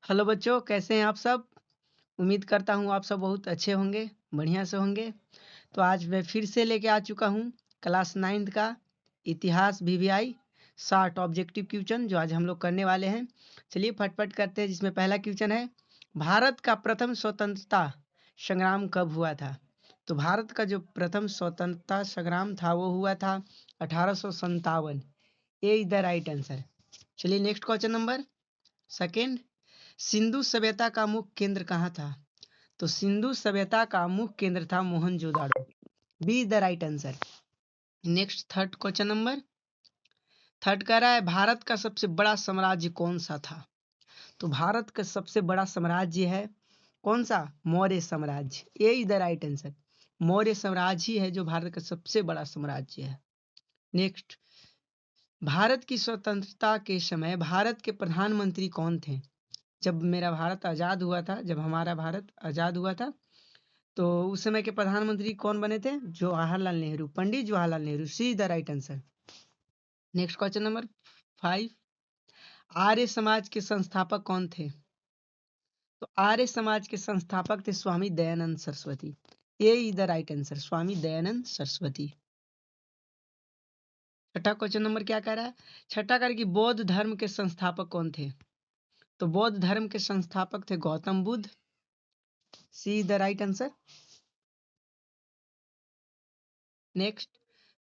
Hello बच्चों, कैसे हैं आप सब। उम्मीद करता हूँ आप सब बहुत अच्छे होंगे, बढ़िया से होंगे। तो आज मैं फिर से लेके आ चुका हूँ क्लास 9th का इतिहास वीवीआई शार्ट ऑब्जेक्टिव क्वेश्चन, जो आज हम लोग करने वाले हैं। चलिए फटफट करते हैं। जिसमें पहला क्वेश्चन है, भारत का प्रथम स्वतंत्रता संग्राम कब हुआ था। तो भारत का जो प्रथम स्वतंत्रता संग्राम था वो हुआ था 1857। ए इज द राइट आंसर। चलिए next question number second, Sindhu सभ्यता का मुख्य केंद्र कहाँ था। तो सिंधु सभ्यता का मुख्य केंद्र था Mohenjodaro. B is the right answer. Next third question number third कह रहा है, भारत का सबसे बड़ा साम्राज्य कौन सा था। तो भारत का सबसे बड़ा साम्राज्य है कौन सा, मौर्य साम्राज्य। A is the right answer. Maurya साम्राज्य ही है जो भारत का सबसे बड़ा साम्राज्य है। नेक्स्ट, भारत की स्वतंत्रता के समय भारत के प्रधानमंत्री कौन थे। जब मेरा भारत आज़ाद हुआ था, जब हमारा भारत आज़ाद हुआ था, तो उस समय के प्रधानमंत्री कौन बने थे, Jawaharlal Nehru, Pandit Jawaharlal Nehru. C the right answer. Next question number 5, Arya Samaj के संस्थापक कौन थे। तो आर्य समाज के संस्थापक थे स्वामी दयानंद सरस्वती। ए is the right answer, Swami Dayanand Saraswati. छठा क्वेश्चन नंबर क्या कह रहा है, छठा कह रहा है कि बौद्ध धर्म के संस्थापक कौन थे। तो बौद्ध धर्म के संस्थापक थे गौतम बुद्ध। सी द राइट आंसर। नेक्स्ट,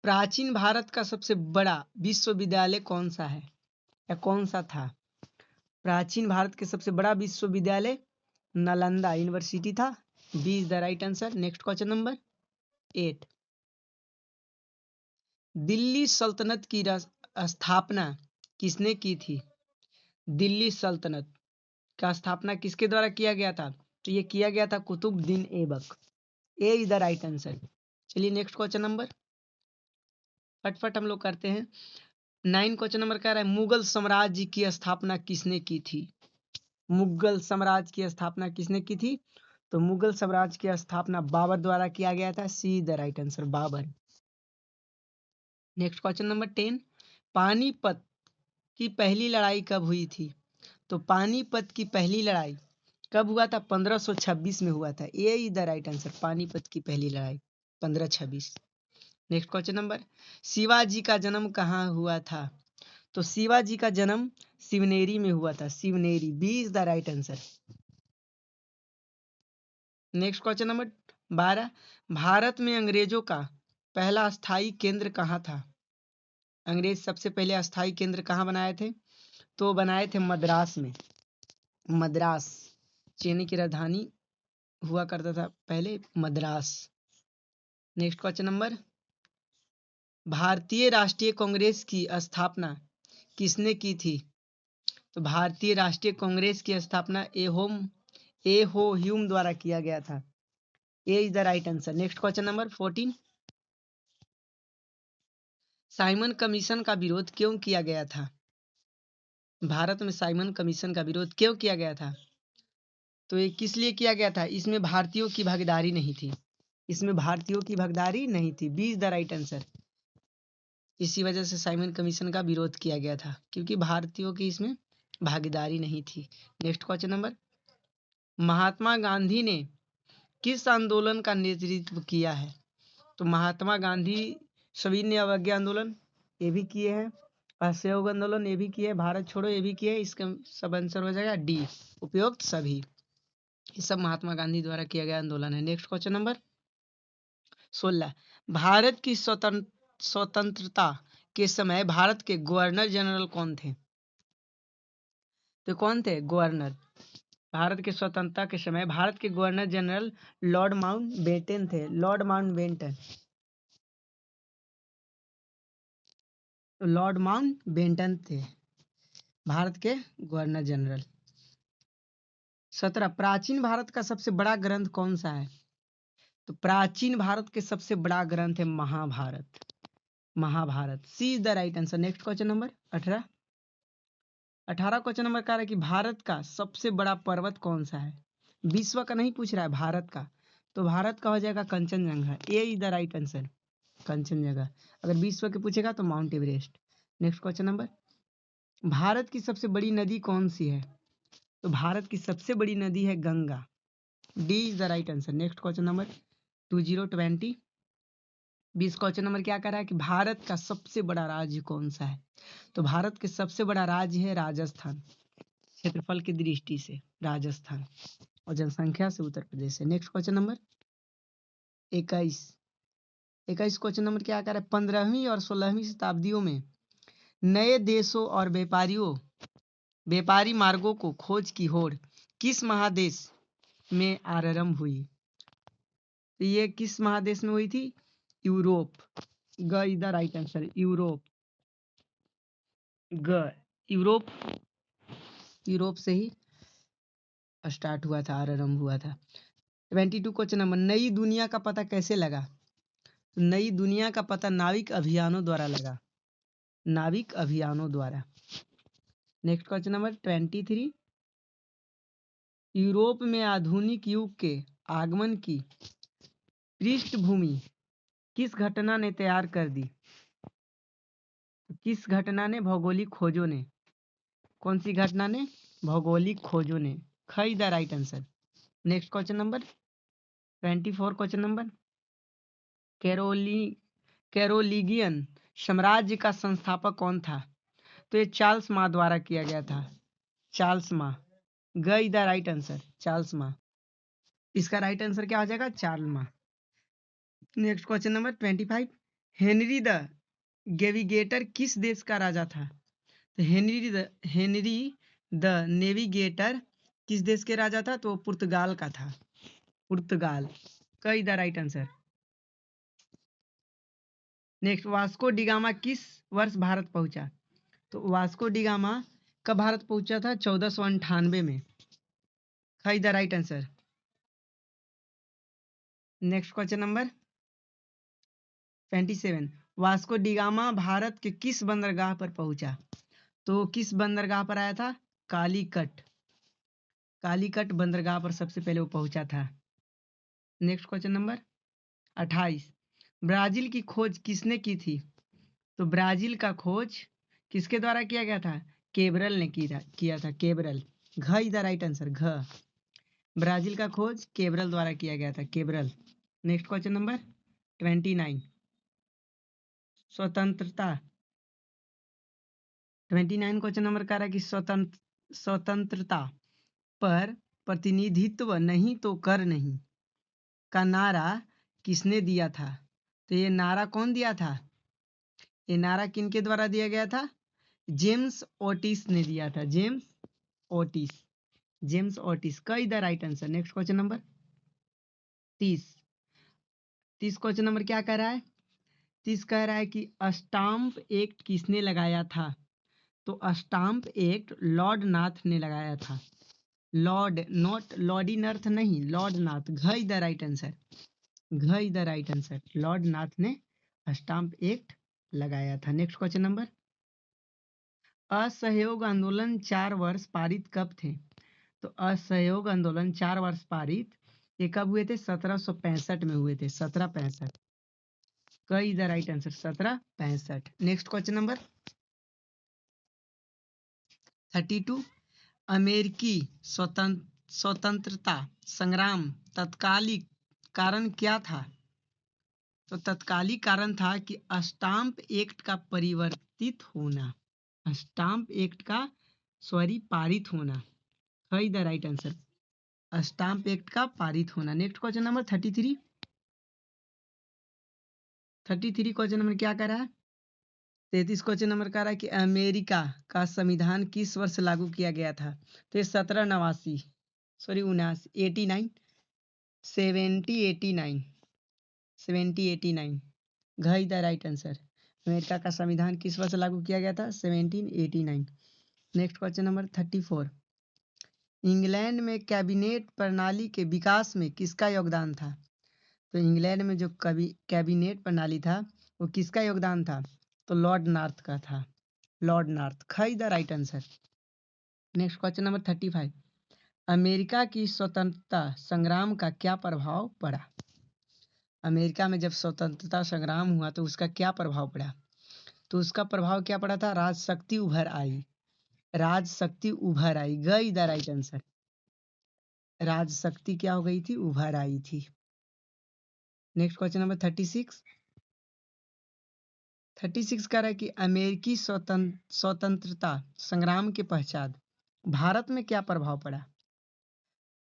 प्राचीन भारत का सबसे बड़ा विश्वविद्यालय कौन सा है या कौन सा था। प्राचीन भारत के सबसे बड़ा विश्वविद्यालय नालंदा यूनिवर्सिटी था। B is the right answer. Next question number 8, Delhi सल्तनत की स्थापना किसने की थी। दिल्ली सल्तनत का स्थापना किसके द्वारा किया गया था। तो ये किया गया था कुतुबुद्दीन ऐबक। ए इज द राइट आंसर। चलिए नेक्स्ट क्वेश्चन नंबर फटफट हम लोग करते हैं। 9 क्वेश्चन नंबर कह रहा है, मुगल साम्राज्य की स्थापना किसने की थी। मुगल साम्राज्य की स्थापना किसने की थी। तो मुगल साम्राज्य की स्थापना बाबर द्वारा किया गया था। C the right answer, Babur. Next question number 10, Panipat की पहली लड़ाई कब हुई थी। तो पानीपत की पहली लड़ाई कब हुआ था, 1526 में हुआ था। A is the right answer, Panipat की पहली लड़ाई 1526। नेक्स्ट क्वेश्चन नंबर, शिवाजी का जन्म कहाँ हुआ था। तो शिवाजी का जन्म शिवनेरी में हुआ था। Shivneri. B is the right answer. Next question number 12, Bharat में अंग्रेजों का पहला स्थायी केंद्र कहाँ था। अंग्रेज सबसे पहले अस्थायी केंद्र कहाँ बनाए थे। तो बनाए थे मद्रास में। मद्रास चीनी की राजधानी हुआ करता था पहले, मद्रास। नेक्स्ट क्वेश्चन नंबर, भारतीय राष्ट्रीय कांग्रेस की स्थापना किसने की थी। तो भारतीय राष्ट्रीय कांग्रेस की स्थापना ए हो ह्यूम द्वारा किया गया था। A is the right answer. Next question number 14, Simon Commission का विरोध क्यों किया गया था। भारत में साइमन कमीशन का विरोध क्यों किया गया था। तो ये किस लिए किया गया था, इसमें भारतीयों की भागीदारी नहीं थी। इसमें भारतीयों की भागीदारी नहीं थी। B is the right answer. इसी वजह से साइमन कमीशन का विरोध किया गया था, क्योंकि भारतीयों की इसमें भागीदारी नहीं थी। Next question number, Mahatma Gandhi ने किस आंदोलन का नेतृत्व किया है। तो महात्मा गांधी सविनय अवज्ञा आंदोलन ये भी किए हैं, असहयोग आंदोलन ये भी किए हैं, भारत छोड़ो ये भी किए। इसका सब आंसर हो जाएगा डी, उपयुक्त सभी। ये सब महात्मा गांधी द्वारा किया गया आंदोलन है। नेक्स्ट क्वेश्चन नंबर 16, भारत की स्वतंत्रता के समय भारत के गवर्नर जनरल कौन थे। तो कौन थे गवर्नर। भारत की स्वतंत्रता के समय भारत के गवर्नर जनरल लॉर्ड माउंटबेटन थे। Lord Mountbatten. लॉर्ड माउंटबेटन थे भारत के गवर्नर जनरल। 17, प्राचीन भारत का सबसे बड़ा ग्रंथ कौन सा है। तो प्राचीन भारत के सबसे बड़ा ग्रंथ है Mahabharata. Mahabharata. C is the right answer. Next question number 18, 18 question number कह रहा है कि भारत का सबसे बड़ा पर्वत कौन सा है। विश्व का नहीं पूछ रहा है, भारत का। तो भारत का हो जाएगा Kanchenjunga. A is the right answer, Kanchenjunga. अगर विश्व के पूछेगा तो Mount Everest. Next question number, Bharat की सबसे बड़ी नदी कौन सी है। तो भारत की सबसे बड़ी नदी है Ganga. D is the right answer. Next question number 2020। 20 question number क्या कर रहा है कि भारत का सबसे बड़ा राज्य कौन सा है? तो भारत के सबसे बड़ा राज्य है राजस्थान, क्षेत्रफल की दृष्टि से राजस्थान, और जनसंख्या से उत्तर प्रदेश है। Next question number 21। 21 question number क्या कर रहा है? 15वीं और 16वीं शताब्दियों में नए देशों और व्यापारी मार्गों को खोज की होड़ किस महादेश में आरंभ हुई? तो ये किस महादेश में हुई थी? यूरोप। ग is the right answer. Europe. ग यूरोप। यूरोप से ही स्टार्ट हुआ था, आरंभ हुआ था। 22 क्वेश्चन नंबर, नई दुनिया का पता कैसे लगा? तो नई दुनिया का पता नाविक अभियानों द्वारा लगा, नाविक अभियानों द्वारा। Next question number 23। यूरोप में आधुनिक युग के आगमन की पृष्ठभूमि किस घटना ने तैयार कर दी? किस घटना ने? भौगोलिक खोजों ने। कौन सी घटना ने? भौगोलिक खोजों ने। ख is the right answer. Next question number 24 question number, Carolingian साम्राज्य का संस्थापक कौन था? तो ये चार्ल्स माँ द्वारा किया गया था। चार्ल्स माँ। ग is the right answer. Charles माँ। इसका राइट आंसर क्या हो जाएगा? चार्ल्स माँ। Next question number 25। Henry the navigator किस देश का राजा था? तो हेनरी द नेविगेटर किस देश के राजा था? तो पुर्तगाल का था। पुर्तगाल। क is the right answer. Next, Vasco da Gama किस वर्ष भारत पहुंचा? तो वास्को डिगामा कब भारत पहुंचा था? 1498 में। ख is the right answer. Next question number 27। Vasco da Gama Bharat के किस बंदरगाह पर पहुंचा? तो किस बंदरगाह पर आया था? कालीकट। कालीकट बंदरगाह पर सबसे पहले वो पहुंचा था। Next question number 28। ब्राजील की खोज किसने की थी? तो ब्राजील का खोज किसके द्वारा किया गया था? केबरल ने किया था। केबरल। घ इज द राइट आंसर। घ। ब्राजील का खोज केबरल द्वारा किया गया था। केबरल। Next question number 29। स्वतंत्रता। 29 क्वेश्चन नंबर कह रहा है कि स्वतंत्रता पर प्रतिनिधित्व नहीं तो कर नहीं का नारा किसने दिया था? तो ये नारा कौन दिया था? ये नारा किनके द्वारा दिया गया था? जेम्स ओटिस ने दिया था। James Otis. जेम्स ओटिस का is the right answer. Next question number 30। 30 question number क्या कह रहा है? 30 कह रहा है कि स्टाम्प एक्ट किसने लगाया था? तो स्टाम्प एक्ट लॉर्ड नाथ ने लगाया था। लॉर्ड, नॉट लॉर्डी नर्थ नहीं, लॉर्ड नाथ। घ इज द राइट आंसर। घ is the right answer. Lord North ने स्टाम्प एक्ट लगाया था। नेक्स्ट क्वेश्चन नंबर, असहयोग आंदोलन 4 वर्ष पारित कब थे? तो असहयोग आंदोलन 4 वर्ष पारित ये कब हुए थे? 1765 में हुए थे। 1765। क is the right answer. 1765। Next question number 32। अमेरिकी स्वतंत्रता संग्राम तत्कालिक कारण क्या था? तो तत्कालिक कारण था कि स्टाम्प एक्ट का परिवर्तित होना। स्टाम्प एक्ट का पारित होना। है the right answer. Stamp act का पारित होना। Next question number 33। 33 question number क्या कर रहा है? 33 क्वेश्चन नंबर कह रहा है कि अमेरिका का संविधान किस वर्ष लागू किया गया था? तो ये 1789, सॉरी 89, 7089, 7089। घ is the right answer. America का संविधान किस वर्ष लागू किया गया था? 1789। Next question number 34। इंग्लैंड में कैबिनेट प्रणाली के विकास में किसका योगदान था? तो इंग्लैंड में जो कैबिनेट प्रणाली था वो किसका योगदान था? तो लॉर्ड नॉर्थ का था। Lord North. ख is the right answer. Next question number 35। America की स्वतंत्रता संग्राम का क्या प्रभाव पड़ा? अमेरिका में जब स्वतंत्रता संग्राम हुआ तो उसका क्या प्रभाव पड़ा? तो उसका प्रभाव क्या पड़ा था? राजशक्ति उभर आई। राजशक्ति उभर आई। ग इज द राइट आंसर। राजशक्ति क्या हो गई थी? उभर आई थी। Next question number 36। 36 कह रहा है कि अमेरिकी स्वतंत्रता संग्राम के पश्चात भारत में क्या प्रभाव पड़ा?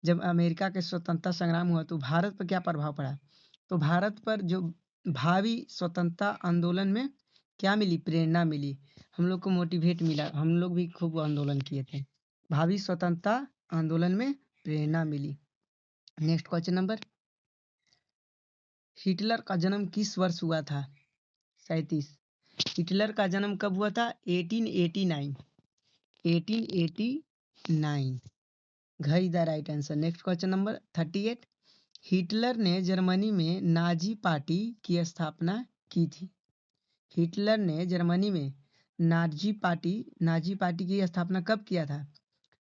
जब अमेरिका के स्वतंत्रता संग्राम हुआ तो भारत पर क्या प्रभाव पड़ा? तो भारत पर जो भावी स्वतंत्रता आंदोलन में क्या मिली? प्रेरणा मिली। हम लोग को मोटिवेट मिला, हम लोग भी खूब आंदोलन किए थे। भावी स्वतंत्रता आंदोलन में प्रेरणा मिली। नेक्स्ट क्वेश्चन नंबर, हिटलर का जन्म किस वर्ष हुआ था? 37। हिटलर का जन्म कब हुआ था? 1889। 1889 घ is the right answer. Next question number 38। Hitler ने जर्मनी में नाजी पार्टी की स्थापना की थी। हिटलर ने जर्मनी में नाजी पार्टी की स्थापना कब किया था?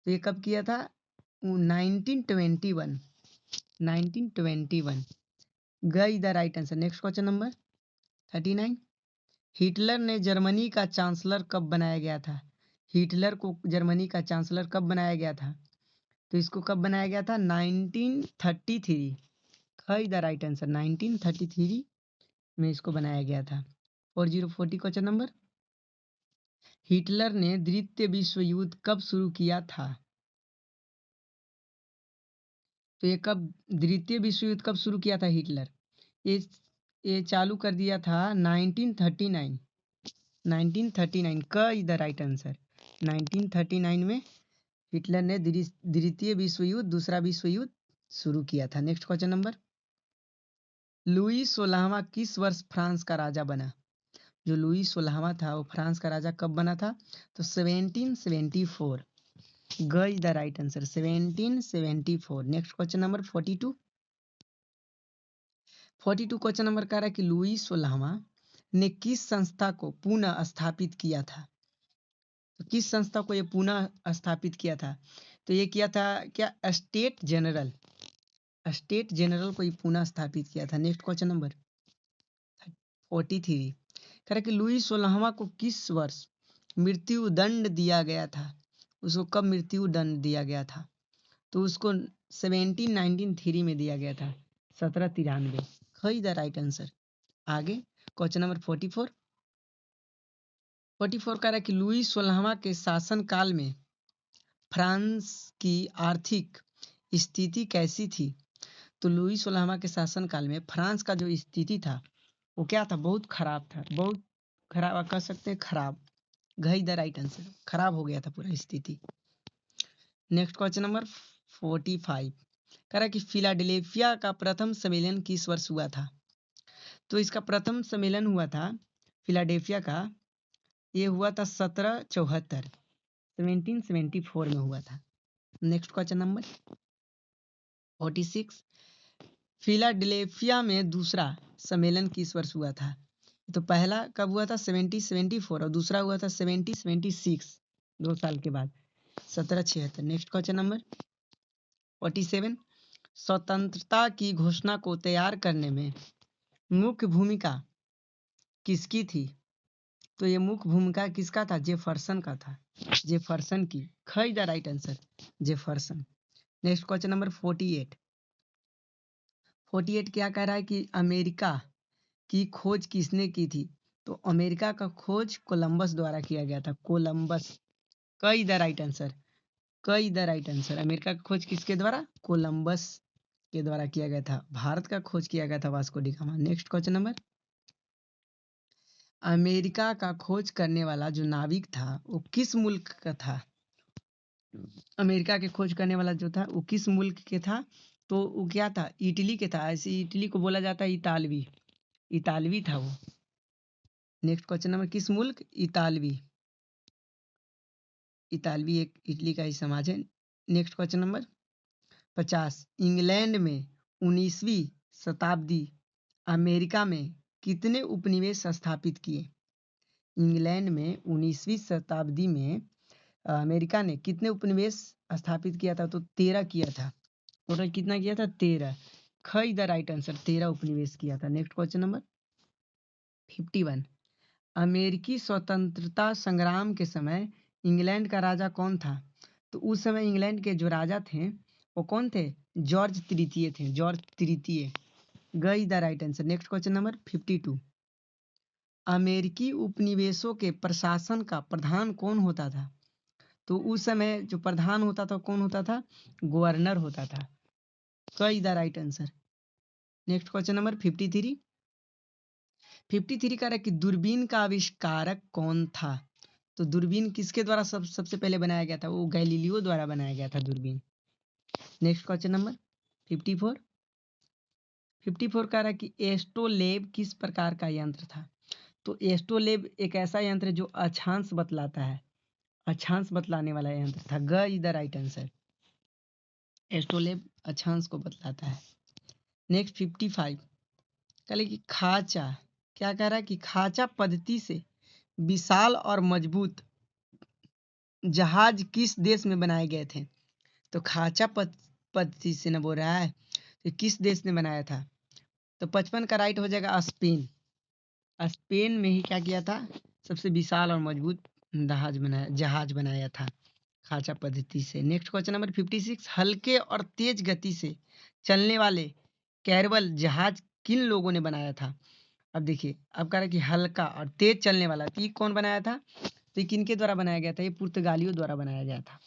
तो ये कब किया था? 1921। 1921 ग is the right answer. Next question number 39। Hitler ने जर्मनी का चांसलर कब बनाया गया था? हिटलर को जर्मनी का चांसलर कब बनाया गया था? तो इसको कब बनाया गया था? 1933। ख इज द राइट आंसर। 1933 में इसको बनाया गया था। 4040 क्वेश्चन नंबर, हिटलर ने द्वितीय विश्व युद्ध कब शुरू किया था? तो ये कब द्वितीय विश्व युद्ध कब शुरू किया था हिटलर? ये चालू कर दिया था 1939। 1939 क इज द राइट आंसर। 1939 में हिटलर ने द्वितीय विश्व युद्ध, दूसरा विश्व युद्ध शुरू किया था। नेक्स्ट क्वेश्चन नंबर, लुई 16वां किस वर्ष फ्रांस का राजा बना? जो लुई 16वां था वो फ्रांस का राजा कब बना था? तो 1774 ग is the right answer. 1774। Next question number 42। 42 question number कह रहा है कि लुई 16वां ने किस संस्था को पुनः स्थापित किया था? तो किस संस्था को ये पुनः स्थापित किया था? तो ये किया था क्या? स्टेट जनरल को ये पुनः स्थापित किया था। नेक्स्ट क्वेश्चन नंबर 43 कह रहा है कि लुई 16वां को किस वर्ष मृत्यु दंड दिया गया था? उसको कब मृत्यु दंड दिया गया था? तो उसको 1793 में दिया गया था। 1793 ख द राइट आंसर। आगे क्वेश्चन नंबर 44। 44 कह रहा है कि लुई 16वां के शासन काल में फ्रांस की आर्थिक स्थिति कैसी थी? तो लुई 16वां के शासन काल में फ्रांस का जो स्थिति था वो क्या था? बहुत खराब था। बहुत खराब कह सकते हैं, खराब। घ द राइट आंसर। खराब हो गया था पूरा स्थिति। नेक्स्ट क्वेश्चन नंबर 45 कह रहा है कि फिलाडेल्फिया का प्रथम सम्मेलन किस वर्ष हुआ था? तो इसका प्रथम सम्मेलन हुआ था फिलाडेल्फिया का, ये हुआ था 1774। 1774 में हुआ था। Next question number 46। फिलाडेल्फिया में दूसरा सम्मेलन किस वर्ष हुआ था? तो पहला कब हुआ था? 1774 और दूसरा हुआ था 1776, 2 साल के बाद 1776। Next question number 47। स्वतंत्रता की घोषणा को तैयार करने में मुख्य भूमिका किसकी थी? तो ये मुख्य भूमिका किसका था? जेफरसन का था। जेफरसन की। ख is the right answer. Jefferson. Next question number 48। 48 क्या कह रहा है कि अमेरिका की खोज किसने की थी? तो अमेरिका का खोज कोलंबस द्वारा किया गया था। कोलंबस। क इज द राइट आंसर। क is the right answer. America का खोज किसके द्वारा? कोलंबस के द्वारा किया गया था। भारत का खोज किया गया था Vasco D gamma. Next question number, America का खोज करने वाला जो नाविक था वो किस मुल्क का था? अमेरिका के खोज करने वाला जो था वो किस मुल्क के था? तो वो क्या था? इटली के था। ऐसे इटली को बोला जाता है इतालवी। इतालवी था वो। नेक्स्ट क्वेश्चन नंबर, किस मुल्क? इतालवी। इतालवी एक इटली का ही समाज है। Next question number 50। इंग्लैंड में 19वीं शताब्दी अमेरिका में कितने उपनिवेश स्थापित किए? इंग्लैंड में 19वीं शताब्दी में अमेरिका ने कितने उपनिवेश स्थापित किया था? तो 13 किया था। टोटल कितना किया था? 13। ख इज द राइट आंसर। 13 उपनिवेश किया था। Next question number 51। अमेरिकी स्वतंत्रता संग्राम के समय इंग्लैंड का राजा कौन था? तो उस समय इंग्लैंड के जो राजा थे वो कौन थे? जॉर्ज तृतीय थे, जॉर्ज तृतीय। ग is the right answer. Next question number 52। अमेरिकी उपनिवेशों के प्रशासन का प्रधान कौन होता था? तो उस समय जो प्रधान होता था कौन होता था? गवर्नर होता था। क is the right answer. Next question number 53। 53 कह रहा है कि दूरबीन का आविष्कारक कौन था? तो दूरबीन किसके द्वारा सबसे पहले बनाया गया था? वो गैलीलियो द्वारा बनाया गया था दूरबीन। Next question number 54। 54 कह रहा है कि एस्ट्रोलेब किस प्रकार का यंत्र था? तो एस्ट्रोलेब एक ऐसा यंत्र है जो अक्षांश बतलाता है, अक्षांश बतलाने वाला यंत्र था। ग is the right answer. Astrolabe अक्षांश को बतलाता है। नेक्स्ट 55 कह कि खाचा, क्या कह रहा है कि खाचा पद्धति से विशाल और मजबूत जहाज किस देश में बनाए गए थे? तो खाचा पद्धति से न बोल रहा है तो किस देश ने बनाया था? तो 55 का राइट हो जाएगा स्पेन। स्पेन में ही क्या किया था? सबसे विशाल और मजबूत जहाज बनाया था खाचा पद्धति से। Next question number 56। हल्के और तेज गति से चलने वाले कैरवल जहाज किन लोगों ने बनाया था? अब देखिए, अब कह रहा है कि हल्का और तेज चलने वाला, तो ये कौन बनाया था? तो ये किनके द्वारा बनाया गया था? ये पुर्तगालियों द्वारा बनाया गया था।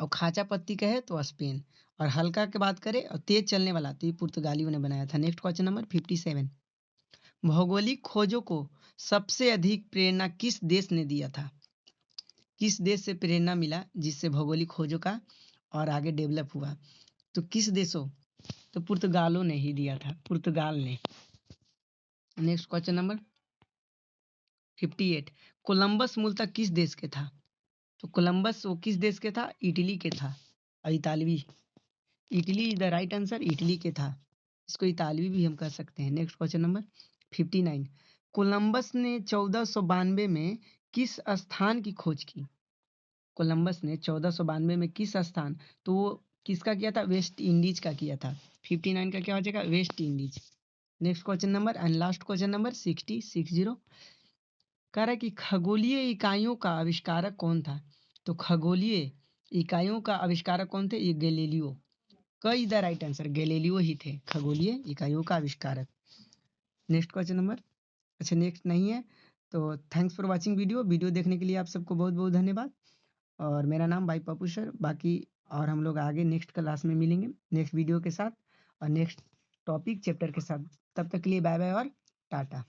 और खाचा पत्ती कहे तो स्पेन, और हल्का की बात करें और तेज चलने वाला तो ये पुर्तगालियों ने बनाया था। Next question number 57। भौगोलिक खोजों को सबसे अधिक प्रेरणा किस देश ने दिया था? किस देश से प्रेरणा मिला जिससे भौगोलिक खोजों का और आगे डेवलप हुआ? तो किस देशों? तो पुर्तगालों ने ही दिया था, पुर्तगाल ने। Next question number 58। कोलंबस मूलतः किस देश के था? तो कोलंबस वो किस देश के था? इटली के था। और इतालवी, Italy is the right answer, Italy के था। इसको इतालवी भी हम कह सकते हैं। Next question number 59। कोलंबस ने 1492 में किस स्थान की खोज की? कोलंबस ने 1492 में किस स्थान, तो वो किसका किया था? वेस्ट इंडीज का किया था। 59 का क्या हो जाएगा? West Indies. Next question number and last question number 60 कह रहा है कि खगोलीय इकाइयों का आविष्कारक कौन था? तो खगोलीय इकाइयों का आविष्कारक कौन थे? ये गैलीलियो। क is the right answer. Galileo ही थे खगोलीय इकाइयों का आविष्कारक। नेक्स्ट क्वेश्चन नंबर, अच्छा नेक्स्ट नहीं है। तो थैंक्स फॉर वाचिंग वीडियो देखने के लिए आप सबको बहुत बहुत धन्यवाद। और मेरा नाम भाई पप्पू सर। बाकी और हम लोग आगे नेक्स्ट क्लास में मिलेंगे नेक्स्ट वीडियो के साथ और नेक्स्ट टॉपिक चैप्टर के साथ। तब तक के लिए बाय बाय और टाटा।